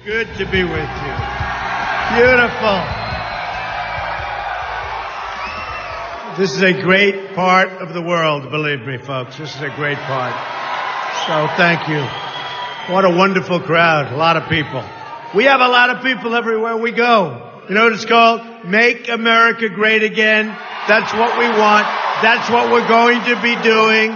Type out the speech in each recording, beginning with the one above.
Good to be with you. Beautiful. This is a great part of the world, believe me, folks. This is a great part. So thank you. What a wonderful crowd. A lot of people. We have a lot of people everywhere we go. You know what it's called? Make America Great Again. That's what we want. That's what we're going to be doing.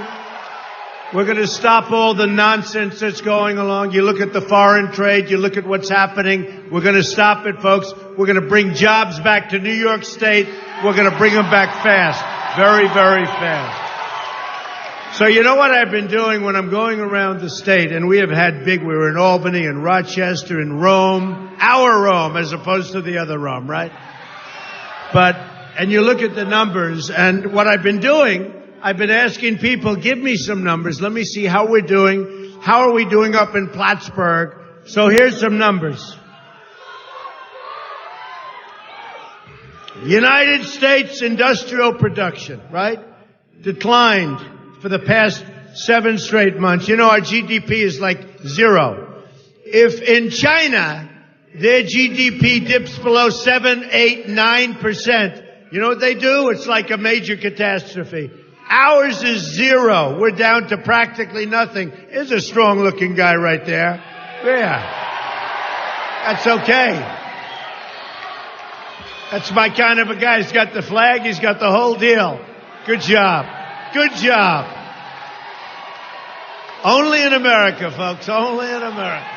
We're going to stop all the nonsense that's going along. You look at the foreign trade. You look at what's happening. We're going to stop it, folks. We're going to bring jobs back to New York State. We're going to bring them back fast. Very, very fast. So you know what I've been doing when I'm going around the state, and we have had we were in Albany and Rochester and Rome, our Rome as opposed to the other Rome, right? And you look at the numbers, and what I've been doing, I've been asking people, give me some numbers. Let me see how we're doing. How are we doing up in Plattsburgh? So here's some numbers. United States industrial production, right? Declined for the past 7 straight months. You know, our GDP is like 0. If in China, their GDP dips below 7, 8, 9%, you know what they do? It's like a major catastrophe. Ours is 0. We're down to practically nothing. There's a strong-looking guy right there. Yeah. That's okay. That's my kind of a guy. He's got the flag. He's got the whole deal. Good job. Good job. Only in America, folks. Only in America.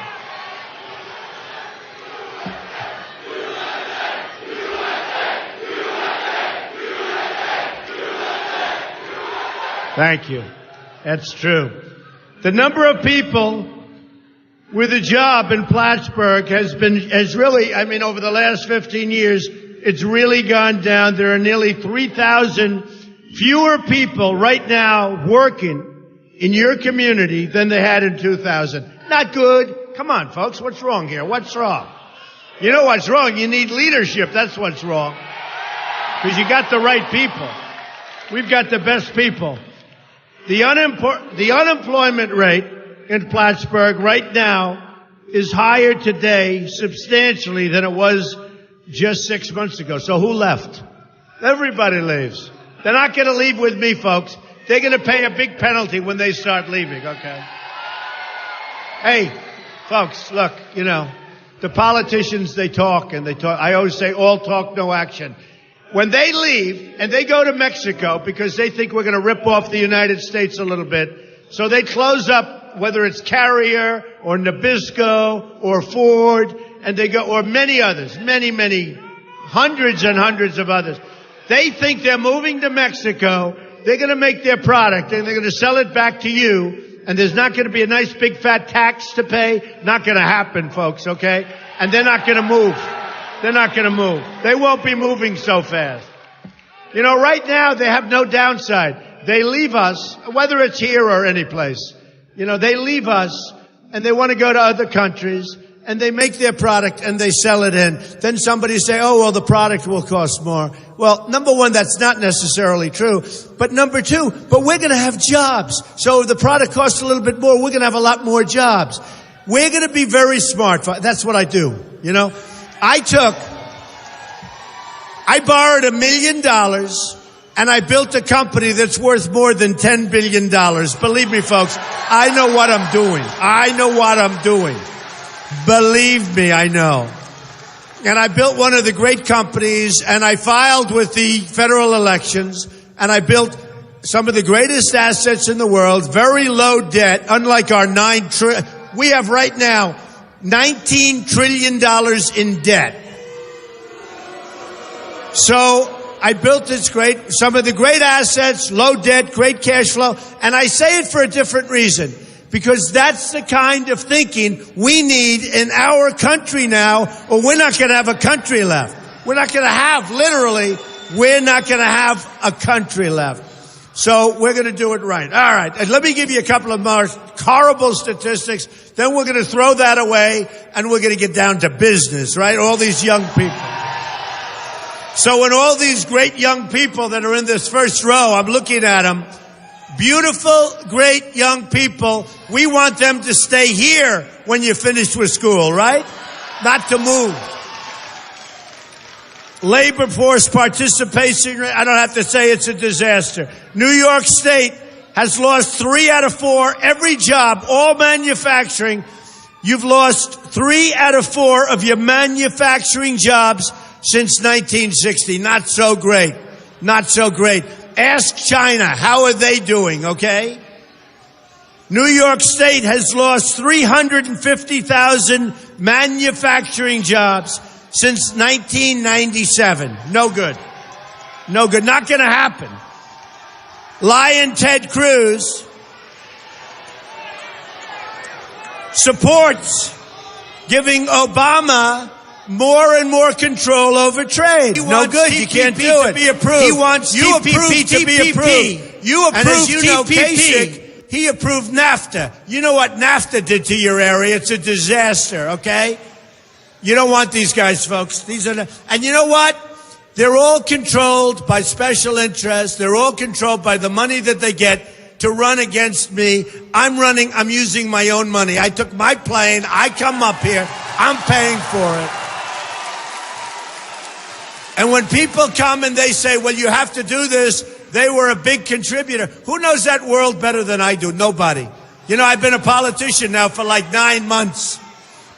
Thank you. That's true. The number of people with a job in Plattsburgh has really, over the last 15 years, it's really gone down. There are nearly 3,000 fewer people right now working in your community than they had in 2000. Not good. Come on, folks. What's wrong here? What's wrong? You know what's wrong? You need leadership. That's what's wrong. Because you got the right people. We've got the best people. The unemployment rate in Plattsburgh right now is higher today substantially than it was just 6 months ago. So who left? Everybody leaves. They're not going to leave with me, folks. They're going to pay a big penalty when they start leaving, okay? Hey, folks, look, the politicians, they talk and they talk. I always say all talk, no action. When they leave and they go to Mexico because they think we're going to rip off the United States a little bit, so they close up, whether it's Carrier or Nabisco or Ford, and they go, or many others, many, hundreds and hundreds of others. They think they're moving to Mexico. They're going to make their product and they're going to sell it back to you. And there's not going to be a nice big fat tax to pay. Not going to happen, folks, okay? And they're not going to move. They're not going to move. They won't be moving so fast. Right now they have no downside. They leave us, whether it's here or any place. They leave us and they want to go to other countries and they make their product and they sell it in. Then somebody say, oh, well, the product will cost more. Well, number one, that's not necessarily true. But number two, we're going to have jobs. So if the product costs a little bit more, we're going to have a lot more jobs. We're going to be very smart. That's what I do. I borrowed $1 million and I built a company that's worth more than $10 billion. Believe me, folks, I know what I'm doing. I know what I'm doing. Believe me, I know. And I built one of the great companies and I filed with the federal elections and I built some of the greatest assets in the world, very low debt, unlike our we have right now $19 trillion in debt. So I built some of the great assets, low debt, great cash flow, and I say it for a different reason. Because that's the kind of thinking we need in our country now, or we're not going to have a country left. We're not going to have, literally, we're not going to have a country left. So we're going to do it right. All right. And let me give you a couple of more horrible statistics. Then we're going to throw that away and we're going to get down to business, right? All these young people. So when all these great young people that are in this first row, I'm looking at them, beautiful, great young people, we want them to stay here when you're finished with school, right? not to move. Labor force participation rate, I don't have to say it's a disaster. New York State has lost 3 out of 4, every job, all manufacturing. You've lost 3 out of 4 of your manufacturing jobs since 1960. Not so great. Not so great. Ask China, how are they doing, okay? New York State has lost 350,000 manufacturing jobs since 1997. No good. No good. Not going to happen. Lion Ted Cruz supports giving Obama more and more control over trade. No good. You can't do it. Be approved. He wants TPP to be approved. You approved, and as you know, Kasich, he approved NAFTA. You know what NAFTA did to your area? It's a disaster, okay? You don't want these guys, folks. These are, and you know what? They're all controlled by special interests. They're all controlled by the money that they get to run against me. I'm using my own money. I took my plane. I come up here. I'm paying for it. And when people come and they say, well, you have to do this, they were a big contributor. Who knows that world better than I do? Nobody. You know, I've been a politician now for like 9 months.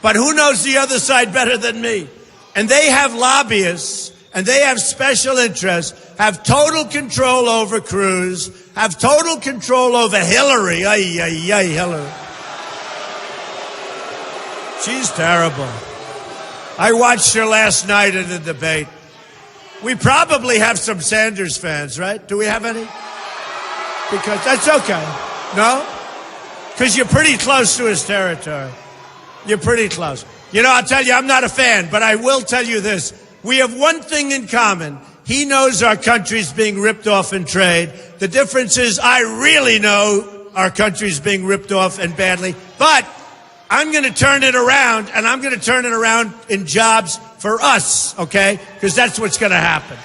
But who knows the other side better than me? And they have lobbyists, and they have special interests, have total control over Cruz, have total control over Hillary. Hillary. She's terrible. I watched her last night in the debate. We probably have some Sanders fans, right? Do we have any? Because that's okay. No? Because you're pretty close to his territory. You're pretty close. You know, I'll tell you, I'm not a fan, but I will tell you this. We have one thing in common. He knows our country's being ripped off in trade. The difference is I really know our country's being ripped off and badly. But I'm going to turn it around, and I'm going to turn it around in jobs for us, okay? Because that's what's going to happen.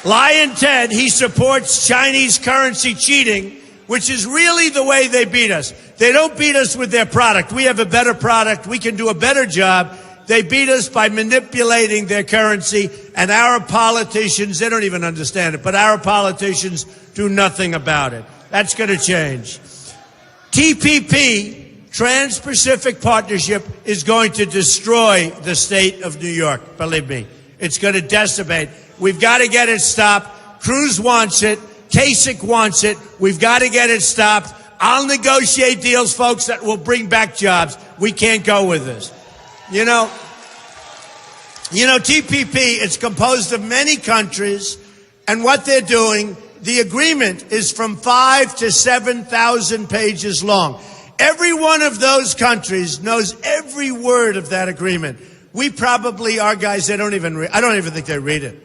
Lion Ted, he supports Chinese currency cheating, which is really the way they beat us. They don't beat us with their product. We have a better product. We can do a better job. They beat us by manipulating their currency, and our politicians, they don't even understand it, but our politicians do nothing about it. That's going to change. TPP, Trans-Pacific Partnership, is going to destroy the state of New York. Believe me, it's going to decimate. We've got to get it stopped. Cruz wants it. Kasich wants it. We've got to get it stopped. I'll negotiate deals, folks, that will bring back jobs. We can't go with this. You know, TPP, it's composed of many countries, and what they're doing, the agreement is from 5,000 to 7,000 pages long. Every one of those countries knows every word of that agreement. We probably, our guys, I don't even think they read it.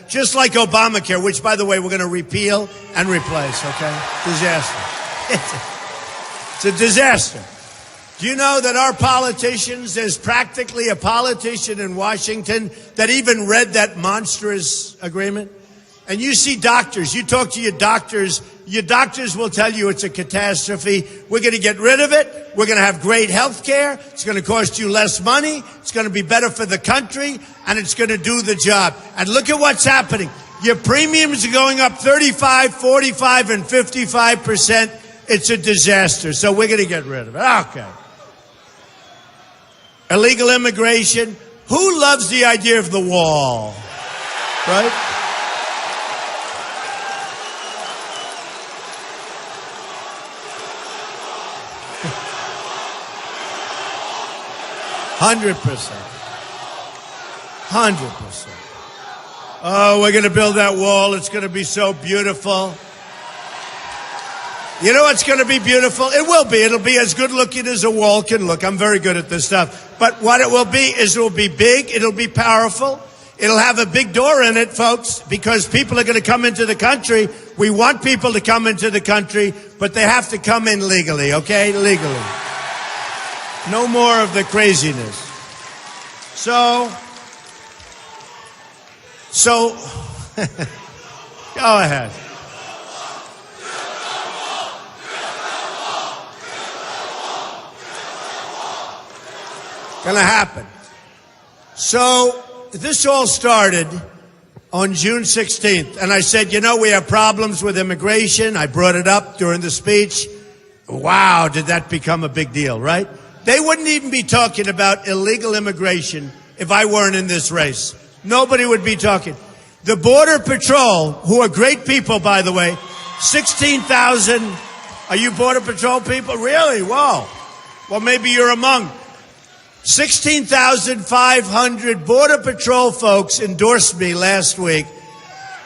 Just like Obamacare, which, by the way, we're going to repeal and replace, okay? Disaster. It's a disaster. Do you know that our politicians, there's practically a politician in Washington that even read that monstrous agreement? And you see doctors, you talk to your doctors will tell you it's a catastrophe. We're going to get rid of it. We're going to have great health care. It's going to cost you less money. It's going to be better for the country, and it's going to do the job. And look at what's happening. Your premiums are going up 35, 45, and 55%. It's a disaster. So we're going to get rid of it. Okay. Illegal immigration. Who loves the idea of the wall? Right? $100%. Oh, we're going to build that wall. It's going to be so beautiful. You know what's going to be beautiful? It will be. It'll be as good looking as a wall can look. I'm very good at this stuff. But what it will be is it will be big. It'll be powerful. It'll have a big door in it, folks, because people are going to come into the country. We want people to come into the country, but they have to come in legally, okay? Legally. No more of the craziness. So, go ahead. Gonna happen. So this all started on June 16th. And I said, you know, we have problems with immigration. I brought it up during the speech. Wow, did that become a big deal, right? They wouldn't even be talking about illegal immigration if I weren't in this race. Nobody would be talking. The Border Patrol, who are great people, by the way, 16,000. Are you Border Patrol people? Really? Whoa. Well, maybe you're among. 16,500 Border Patrol folks endorsed me last week.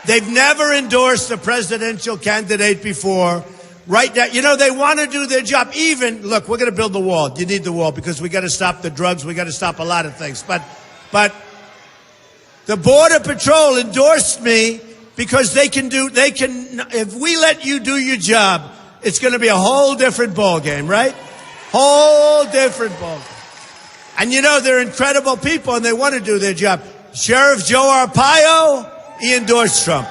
They've never endorsed a presidential candidate before. Right now, you know, they want to do their job. Even, look, we're going to build the wall. You need the wall because we got to stop the drugs. We got to stop a lot of things. But the Border Patrol endorsed me because if we let you do your job, it's going to be a whole different ball game, right? Whole different ball game. And you know, they're incredible people and they want to do their job. Sheriff Joe Arpaio, he endorsed Trump.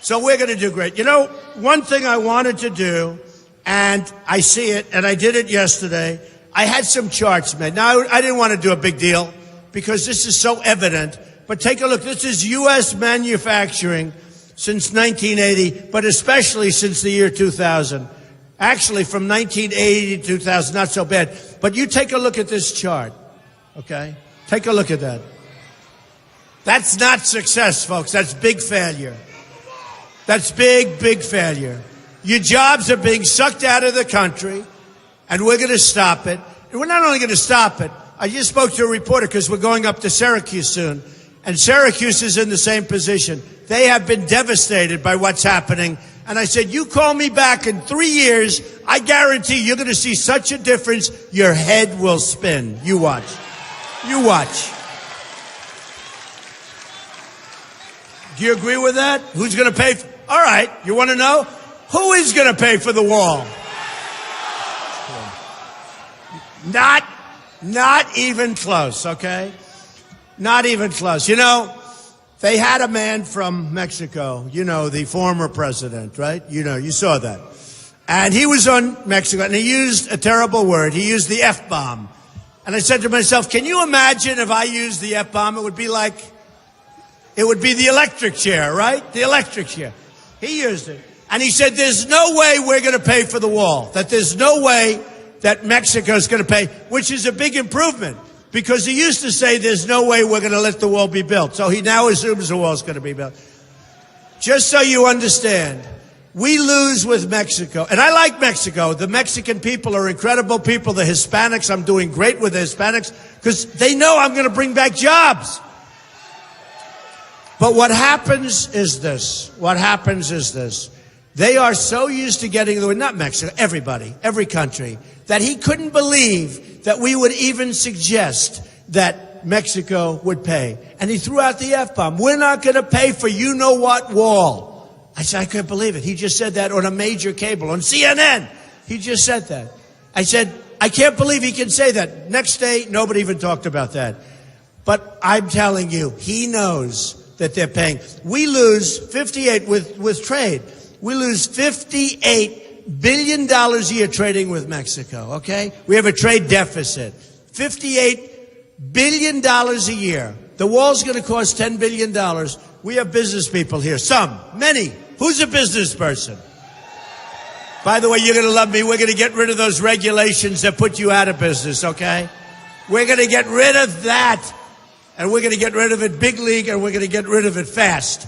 So we're going to do great. You know, one thing I wanted to do, and I see it, and I did it yesterday, I had some charts made. Now, I didn't want to do a big deal because this is so evident, but take a look. This is U.S. manufacturing since 1980, but especially since the year 2000. Actually, from 1980 to 2000, not so bad. But you take a look at this chart, okay? Take a look at that. That's not success, folks. That's big failure. That's big, big failure. Your jobs are being sucked out of the country, and we're going to stop it. And we're not only going to stop it. I just spoke to a reporter because we're going up to Syracuse soon, and Syracuse is in the same position. They have been devastated by what's happening. And I said, you call me back in 3 years, I guarantee you're going to see such a difference, your head will spin. You watch. You watch. Do you agree with that? Who's going to pay? All right, you want to know? Who is going to pay for the wall? Not even close, okay? Not even close. You know, they had a man from Mexico, you know, the former president, right? You know, you saw that. And he was on Mexico, and he used a terrible word. He used the F-bomb. And I said to myself, can you imagine if I used the F-bomb? It would be the electric chair, right? The electric chair. He used it. And he said, there's no way we're going to pay for the wall. That there's no way that Mexico's going to pay, which is a big improvement. Because he used to say there's no way we're going to let the wall be built. So he now assumes the wall's going to be built. Just so you understand, we lose with Mexico. And I like Mexico. The Mexican people are incredible people. The Hispanics, I'm doing great with the Hispanics because they know I'm going to bring back jobs. But what happens is this. They are so used to getting the, not Mexico, everybody, every country, that he couldn't believe that we would even suggest that Mexico would pay. And he threw out the F-bomb. We're not going to pay for you-know-what wall. I said, I couldn't believe it. He just said that on a major cable, on CNN. He just said that. I said, I can't believe he can say that. Next day, nobody even talked about that. But I'm telling you, he knows that they're paying. We lose 58 with trade. We lose $58 billion a year trading with Mexico, okay? We have a trade deficit. $58 billion a year. The wall's going to cost $10 billion. We have business people here. Some, many. Who's a business person? By the way, you're going to love me. We're going to get rid of those regulations that put you out of business, okay? We're going to get rid of that. And we're going to get rid of it big league, and we're going to get rid of it fast.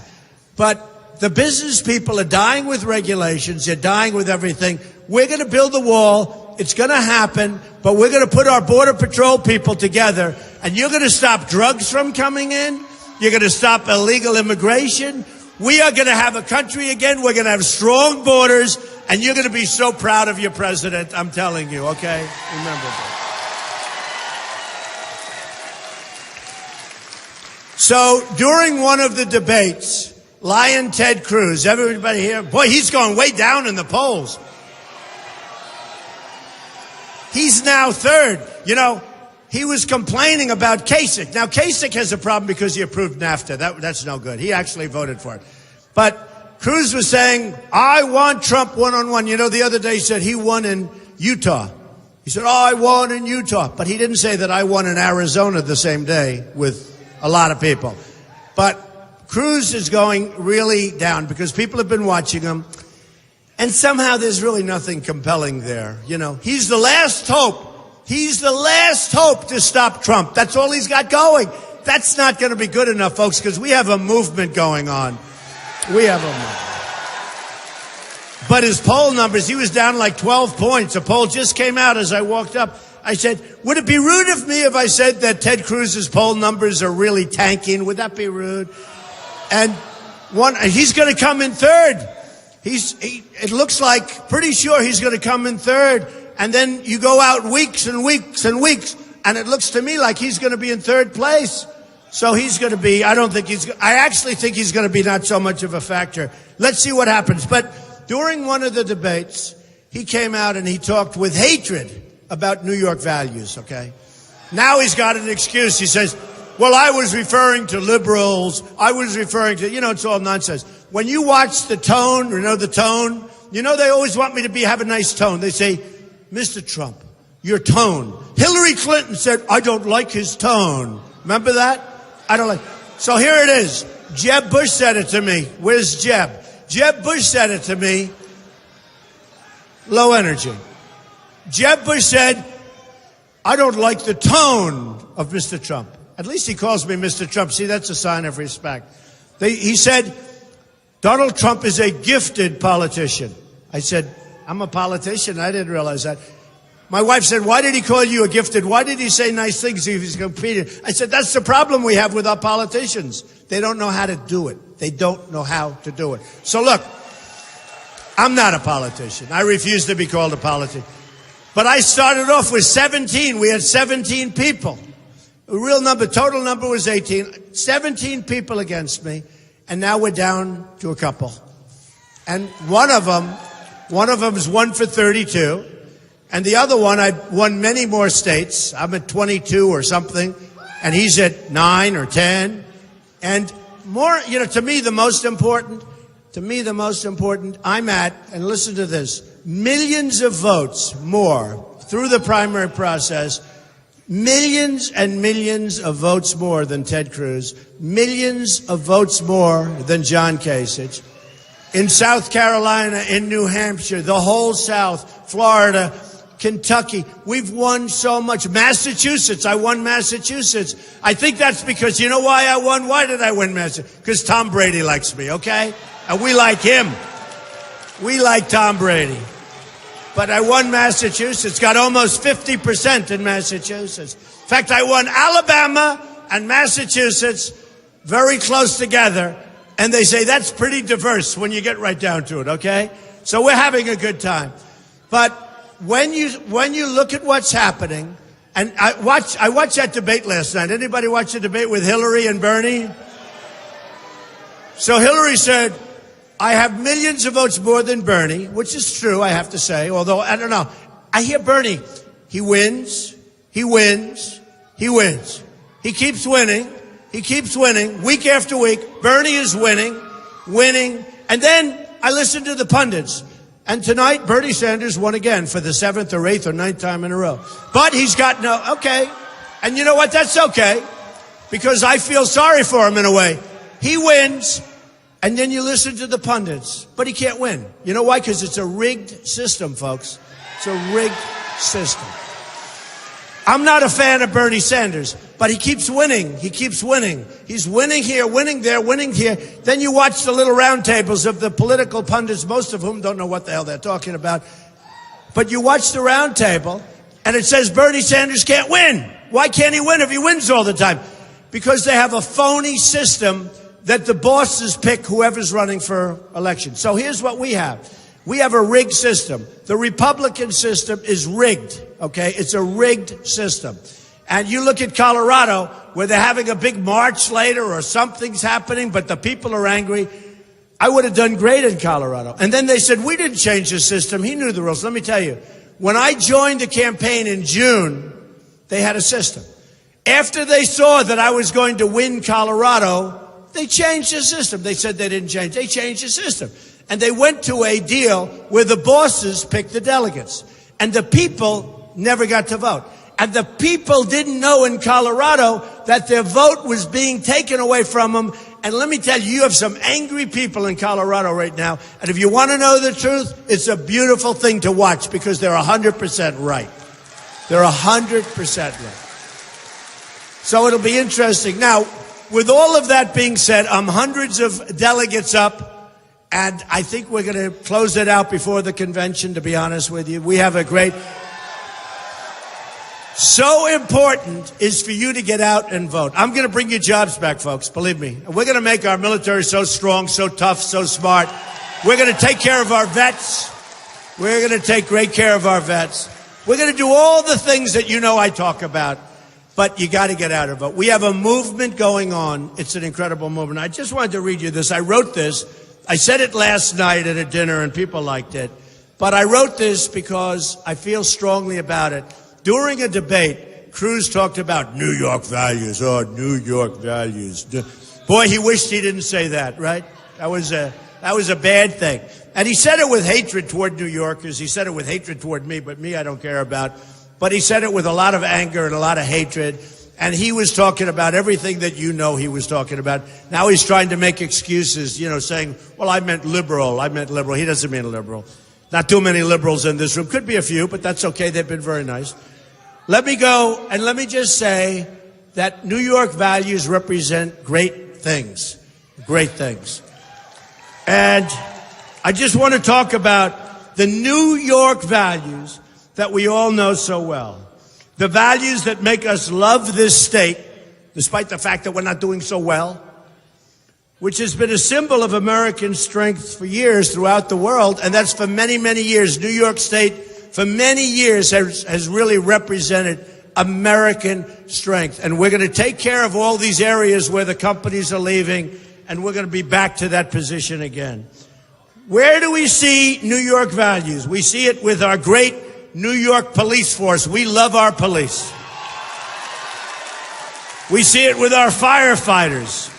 But the business people are dying with regulations. They're dying with everything. We're going to build the wall. It's going to happen, but we're going to put our Border Patrol people together, and you're going to stop drugs from coming in. You're going to stop illegal immigration. We are going to have a country again. We're going to have strong borders, and you're going to be so proud of your president. I'm telling you, okay? Remember that. So during one of the debates, Lion Ted Cruz, everybody here, boy, he's going way down in the polls. He's now third. You know, he was complaining about Kasich. Now, Kasich has a problem because he approved NAFTA. That's no good. He actually voted for it. But Cruz was saying, I want Trump one-on-one. You know, the other day he said he won in Utah. He said, I won in Utah. But he didn't say that I won in Arizona the same day with a lot of people. But Cruz is going really down because people have been watching him. And somehow there's really nothing compelling there. You know, he's the last hope. He's the last hope to stop Trump. That's all he's got going. That's not going to be good enough, folks, because we have a movement going on. We have a movement. But his poll numbers, he was down like 12 points. A poll just came out as I walked up. I said, would it be rude of me if I said that Ted Cruz's poll numbers are really tanking? Would that be rude? And he's going to come in third. It looks like, pretty sure he's going to come in third. And then you go out weeks and weeks and weeks, and it looks to me like he's going to be in third place. So he's going to be, I actually think he's going to be not so much of a factor. Let's see what happens. But during one of the debates, he came out and he talked with hatred about New York values, okay? Now he's got an excuse. He says, well, I was referring to liberals. I was referring to, it's all nonsense. When you watch the tone, the tone, they always want me to have a nice tone. They say, Mr. Trump, your tone. Hillary Clinton said, I don't like his tone. Remember that? I don't like. So here it is. Jeb Bush said it to me. Where's Jeb? Jeb Bush said it to me. Low energy. Jeb Bush said, I don't like the tone of Mr. Trump. At least he calls me Mr. Trump. See, that's a sign of respect. He said, Donald Trump is a gifted politician. I said, I'm a politician. I didn't realize that. My wife said, why did he call you a gifted? Why did he say nice things if he's competing? I said, that's the problem we have with our politicians. They don't know how to do it. They don't know how to do it. So look, I'm not a politician. I refuse to be called a politician. But I started off with 17. We had 17 people. The real number, total number was 18. 17 people against me. And now we're down to a couple. And one of them is 1 for 32. And the other one, I won many more states. I'm at 22 or something. And he's at 9 or 10. And more, to me, the most important, I'm at, and listen to this, millions of votes more through the primary process, millions and millions of votes more than Ted Cruz, millions of votes more than John Kasich. In South Carolina, in New Hampshire, the whole South, Florida, Kentucky, we've won so much. Massachusetts, I won Massachusetts. I think that's because, you know why I won? Why did I win Massachusetts? Because Tom Brady likes me, okay? And we like him. We like Tom Brady. But I won Massachusetts, got almost 50% in Massachusetts. In fact, I won Alabama and Massachusetts very close together. And they say that's pretty diverse when you get right down to it, okay? So we're having a good time. But when you look at what's happening, and I watched that debate last night. Anybody watch the debate with Hillary and Bernie? So Hillary said, I have millions of votes more than Bernie, which is true, I have to say, although I don't know. I hear Bernie, he wins, he wins, he wins. He keeps winning, week after week. Bernie is winning, and then I listen to the pundits. And tonight, Bernie Sanders won again for the 7th or 8th or 9th time in a row. But he's got okay. And you know what? That's okay. Because I feel sorry for him in a way. He wins, and then you listen to the pundits. But he can't win. You know why? Because it's a rigged system, folks. It's a rigged system. I'm not a fan of Bernie Sanders, but he keeps winning. He keeps winning. He's winning here, winning there, winning here. Then you watch the little roundtables of the political pundits, most of whom don't know what the hell they're talking about. But you watch the roundtable, and it says Bernie Sanders can't win. Why can't he win if he wins all the time? Because they have a phony system that the bosses pick whoever's running for election. So here's what we have. We have a rigged system. The Republican system is rigged, okay? It's a rigged system. And you look at Colorado, where they're having a big march later or something's happening, but the people are angry. I would have done great in Colorado. And then they said, we didn't change the system. He knew the rules. Let me tell you, when I joined the campaign in June, they had a system. After they saw that I was going to win Colorado, they changed the system. They said they didn't change. They changed the system. And they went to a deal where the bosses picked the delegates. And the people never got to vote. And the people didn't know in Colorado that their vote was being taken away from them. And let me tell you, you have some angry people in Colorado right now. And if you want to know the truth, it's a beautiful thing to watch because they're 100% right. They're 100% right. So it'll be interesting. Now, with all of that being said, hundreds of delegates up, and I think we're going to close it out before the convention, to be honest with you. We have a great... So important is for you to get out and vote. I'm going to bring you jobs back, folks, believe me. We're going to make our military so strong, so tough, so smart. We're going to take care of our vets. We're going to take great care of our vets. We're going to do all the things that you know I talk about. But you got to get out and vote. We have a movement going on. It's an incredible movement. I just wanted to read you this. I wrote this. I said it last night at a dinner, and people liked it. But I wrote this because I feel strongly about it. During a debate, Cruz talked about New York values. Oh, New York values. Boy, he wished he didn't say that, right? That was a bad thing. And he said it with hatred toward New Yorkers. He said it with hatred toward me, but me I don't care about. But he said it with a lot of anger and a lot of hatred. And he was talking about everything that you know he was talking about. Now he's trying to make excuses, saying, well, I meant liberal. He doesn't mean liberal. Not too many liberals in this room. Could be a few, but that's okay. They've been very nice. Let me go, and let me just say that New York values represent great things. Great things. And I just want to talk about the New York values that we all know so well. The values that make us love this state, despite the fact that we're not doing so well, which has been a symbol of American strength for years throughout the world, and that's for many, many years. New York State, for many years, has really represented American strength. And we're going to take care of all these areas where the companies are leaving, and we're going to be back to that position again. Where do we see New York values? We see it with our great New York police force. We love our police. We see it with our firefighters,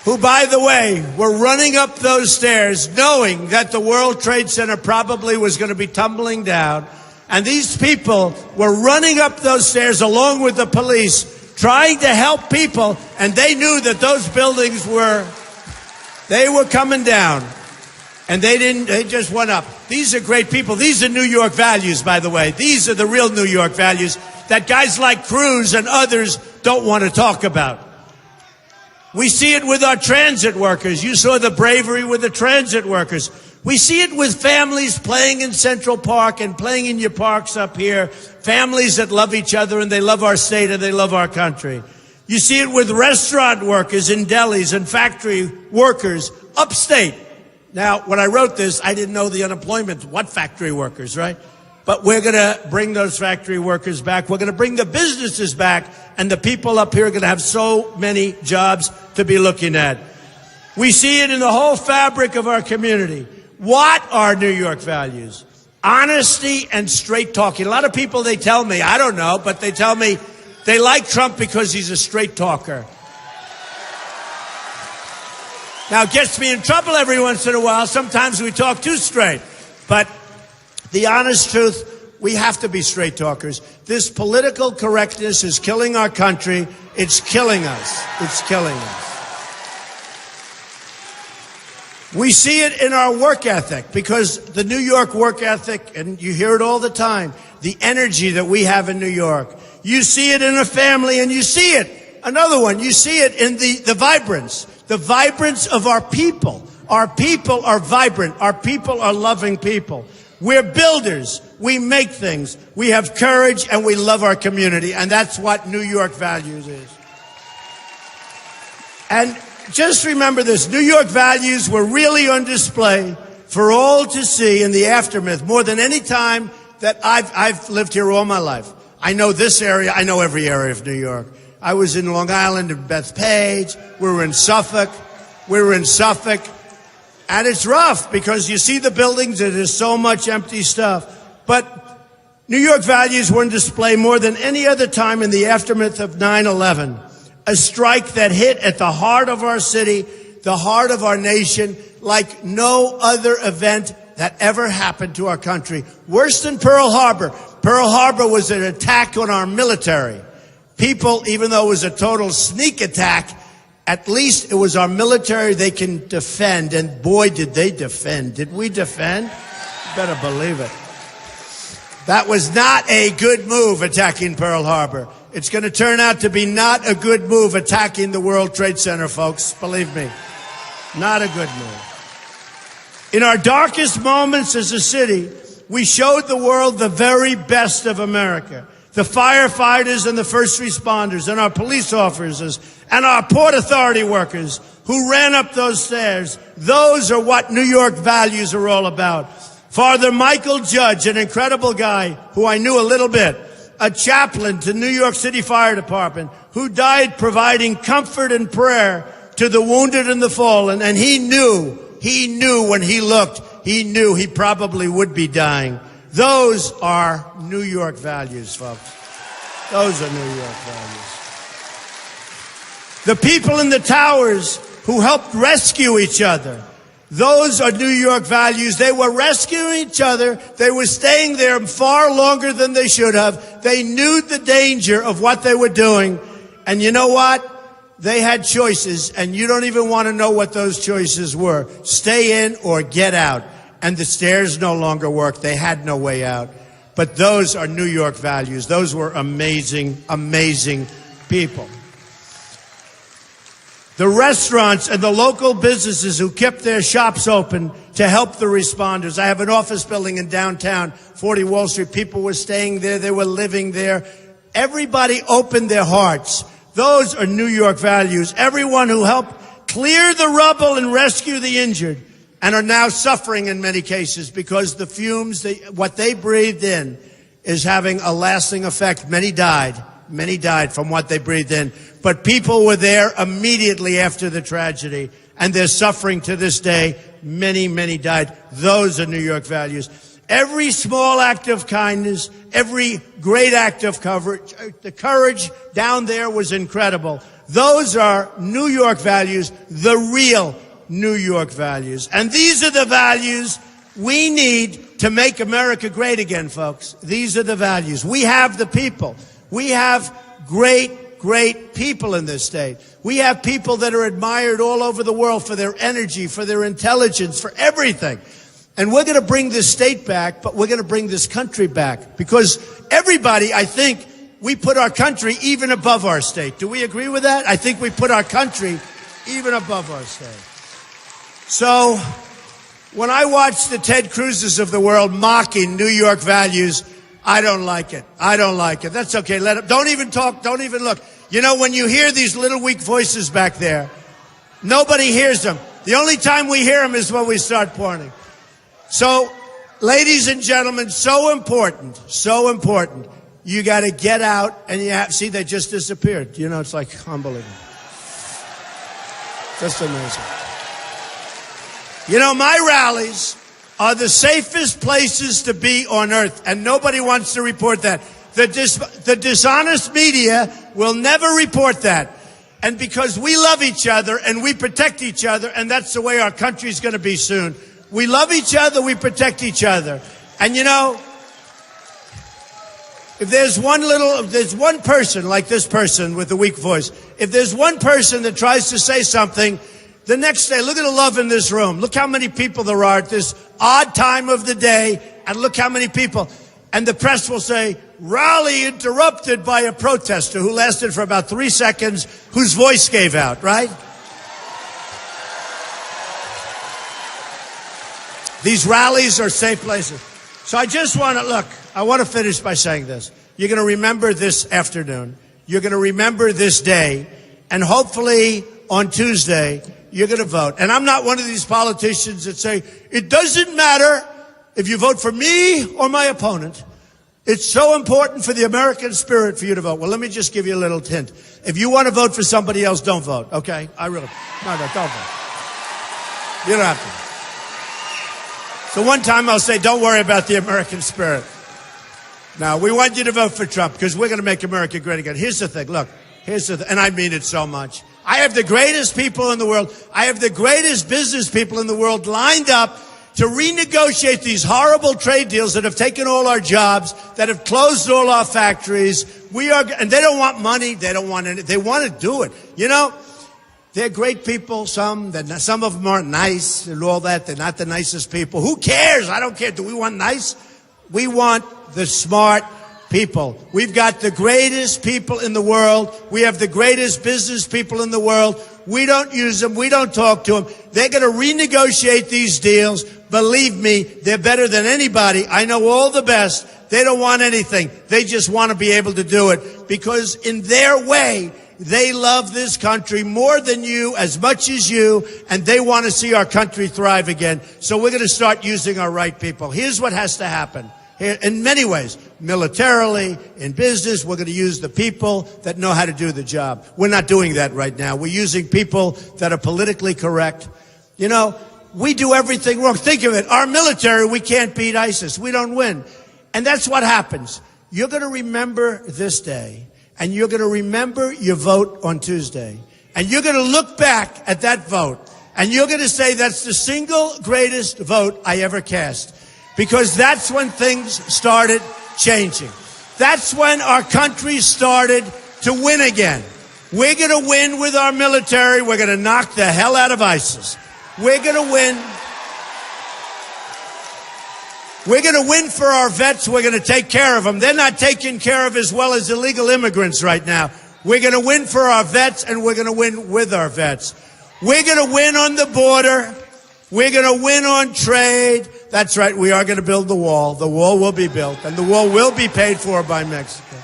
who, by the way, were running up those stairs knowing that the World Trade Center probably was going to be tumbling down. And these people were running up those stairs along with the police, trying to help people, and they knew that those buildings were coming down. And they just went up. These are great people. These are New York values, by the way. These are the real New York values that guys like Cruz and others don't want to talk about. We see it with our transit workers. You saw the bravery with the transit workers. We see it with families playing in Central Park and playing in your parks up here. Families that love each other and they love our state and they love our country. You see it with restaurant workers in delis and factory workers upstate. Now, when I wrote this, I didn't know the unemployment. What factory workers, right? But we're going to bring those factory workers back. We're going to bring the businesses back. And the people up here are going to have so many jobs to be looking at. We see it in the whole fabric of our community. What are New York values? Honesty and straight talking. A lot of people, they tell me, I don't know, but they tell me they like Trump because he's a straight talker. Now, it gets me in trouble every once in a while. Sometimes we talk too straight. But the honest truth, we have to be straight talkers. This political correctness is killing our country. It's killing us. It's killing us. We see it in our work ethic, because the New York work ethic, and you hear it all the time, the energy that we have in New York. You see it in a family, and you see it. Another one, you see it in the vibrance. The vibrance of our people. Our people are vibrant. Our people are loving people. We're builders. We make things. We have courage, and we love our community. And that's what New York values is. And just remember this. New York values were really on display for all to see in the aftermath, more than any time that I've lived here all my life. I know this area. I know every area of New York. I was in Long Island and Bethpage. We were in Suffolk. And it's rough because you see the buildings and there's so much empty stuff. But New York values were on display more than any other time in the aftermath of 9/11. A strike that hit at the heart of our city, the heart of our nation, like no other event that ever happened to our country. Worse than Pearl Harbor. Pearl Harbor was an attack on our military. People, even though it was a total sneak attack, at least it was our military they can defend. And boy, did they defend. Did we defend? You better believe it. That was not a good move, attacking Pearl Harbor. It's going to turn out to be not a good move attacking the World Trade Center, folks. Believe me. Not a good move. In our darkest moments as a city, we showed the world the very best of America. The firefighters and the first responders and our police officers and our Port Authority workers who ran up those stairs. Those are what New York values are all about. Father Michael Judge, an incredible guy who I knew a little bit, a chaplain to New York City Fire Department, who died providing comfort and prayer to the wounded and the fallen. And he knew when he looked, he knew he probably would be dying. Those are New York values, folks. Those are New York values. The people in the towers who helped rescue each other. Those are New York values. They were rescuing each other. They were staying there far longer than they should have. They knew the danger of what they were doing. And you know what? They had choices, and you don't even want to know what those choices were. Stay in or get out. And the stairs no longer worked. They had no way out. But those are New York values. Those were amazing, amazing people. The restaurants and the local businesses who kept their shops open to help the responders. I have an office building in downtown, 40 Wall Street. People were staying there. They were living there. Everybody opened their hearts. Those are New York values. Everyone who helped clear the rubble and rescue the injured and are now suffering in many cases because the fumes, what they breathed in is having a lasting effect. Many died from what they breathed in. But people were there immediately after the tragedy, and they're suffering to this day. Many, many died. Those are New York values. Every small act of kindness, every great act of courage, the courage down there was incredible. Those are New York values, the real New York values. And these are the values we need to make America great again, folks. These are the values. We have the people. We have great people in this state. We have people that are admired all over the world for their energy, for their intelligence, for everything. And we're going to bring this state back, but we're going to bring this country back. Because everybody, I think, we put our country even above our state. Do we agree with that? I think we put our country even above our state. So, when I watch the Ted Cruz's of the world mocking New York values, I don't like it. I don't like it. That's okay. Let it. Don't even talk. Don't even look. You know, when you hear these little weak voices back there, nobody hears them. The only time we hear them is when we start pointing. So, ladies and gentlemen, so important. You got to get out and you have, see, they just disappeared. You know, it's like unbelievable. Just amazing. You know, my rallies are the safest places to be on earth, and nobody wants to report that. The dishonest media will never report that. And because we love each other and we protect each other, and that's the way our country's going to be soon. We love each other, we protect each other. And you know, if there's one person like this person with a weak voice, if there's one person that tries to say something, the next day, look at the love in this room. Look how many people there are at this odd time of the day, and look how many people. And the press will say, rally interrupted by a protester who lasted for about 3 seconds, whose voice gave out, right? These rallies are safe places. So I just want to, I want to finish by saying this. You're going to remember this afternoon. You're going to remember this day. And hopefully on Tuesday, you're going to vote. And I'm not one of these politicians that say, it doesn't matter if you vote for me or my opponent. It's so important for the American spirit for you to vote. Well, let me just give you a little hint. If you want to vote for somebody else, don't vote, okay? No, don't vote. You don't have to. So one time I'll say, don't worry about the American spirit. Now, we want you to vote for Trump because we're going to make America great again. Here's the thing. Look, and I mean it so much. I have the greatest people in the world. I have the greatest business people in the world lined up to renegotiate these horrible trade deals that have taken all our jobs, that have closed all our factories. And they don't want money. They don't want any. They want to do it. You know, they're great people. Some of them aren't nice and all that. They're not the nicest people. Who cares? I don't care. Do we want nice? We want the smart people. We've got the greatest people in the world. We have the greatest business people in the world. We don't use them. We don't talk to them. They're going to renegotiate these deals. Believe me, they're better than anybody. I know all the best. They don't want anything. They just want to be able to do it because in their way, they love this country more than you, as much as you, and they want to see our country thrive again. So we're going to start using our right people. Here's what has to happen. In many ways, militarily, in business, we're going to use the people that know how to do the job. We're not doing that right now. We're using people that are politically correct. You know, we do everything wrong. Think of it. Our military, we can't beat ISIS. We don't win. And that's what happens. You're going to remember this day, and you're going to remember your vote on Tuesday. And you're going to look back at that vote, and you're going to say, that's the single greatest vote I ever cast. Because that's when things started changing. That's when our country started to win again. We're going to win with our military. We're going to knock the hell out of ISIS. We're going to win. We're going to win for our vets. We're going to take care of them. They're not taken care of as well as illegal immigrants right now. We're going to win for our vets, and we're going to win with our vets. We're going to win on the border. We're going to win on trade. That's right. We are going to build the wall. The wall will be built, and the wall will be paid for by Mexico.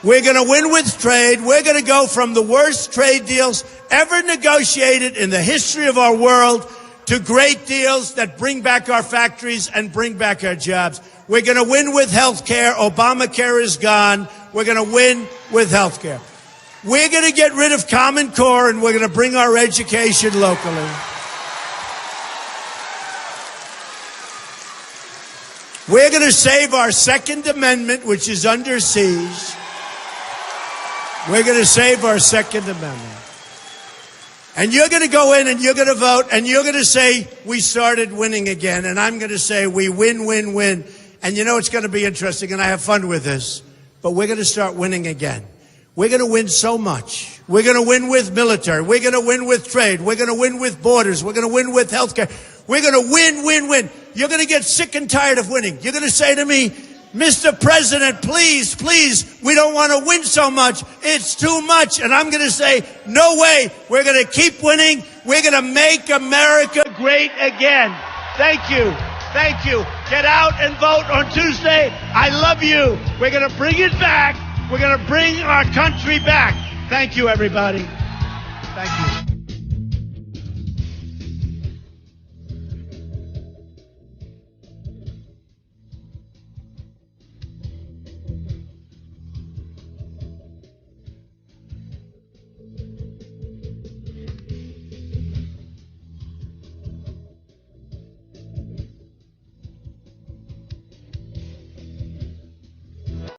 We're going to win with trade. We're going to go from the worst trade deals ever negotiated in the history of our world to great deals that bring back our factories and bring back our jobs. We're going to win with health care. Obamacare is gone. We're going to win with health care. We're going to get rid of Common Core, and we're going to bring our education locally. We're going to save our Second Amendment, which is under siege. We're going to save our Second Amendment. And you're going to go in and you're going to vote and you're going to say, we started winning again. And I'm going to say, we win, win, win. And you know, it's going to be interesting, and I have fun with this. But we're going to start winning again. We're going to win so much. We're going to win with military. We're going to win with trade. We're going to win with borders. We're going to win with healthcare. We're going to win, win, win. You're going to get sick and tired of winning. You're going to say to me, Mr. President, please, please, we don't want to win so much. It's too much. And I'm going to say, no way. We're going to keep winning. We're going to make America great again. Thank you. Thank you. Get out and vote on Tuesday. I love you. We're going to bring it back. We're going to bring our country back. Thank you, everybody. Thank you.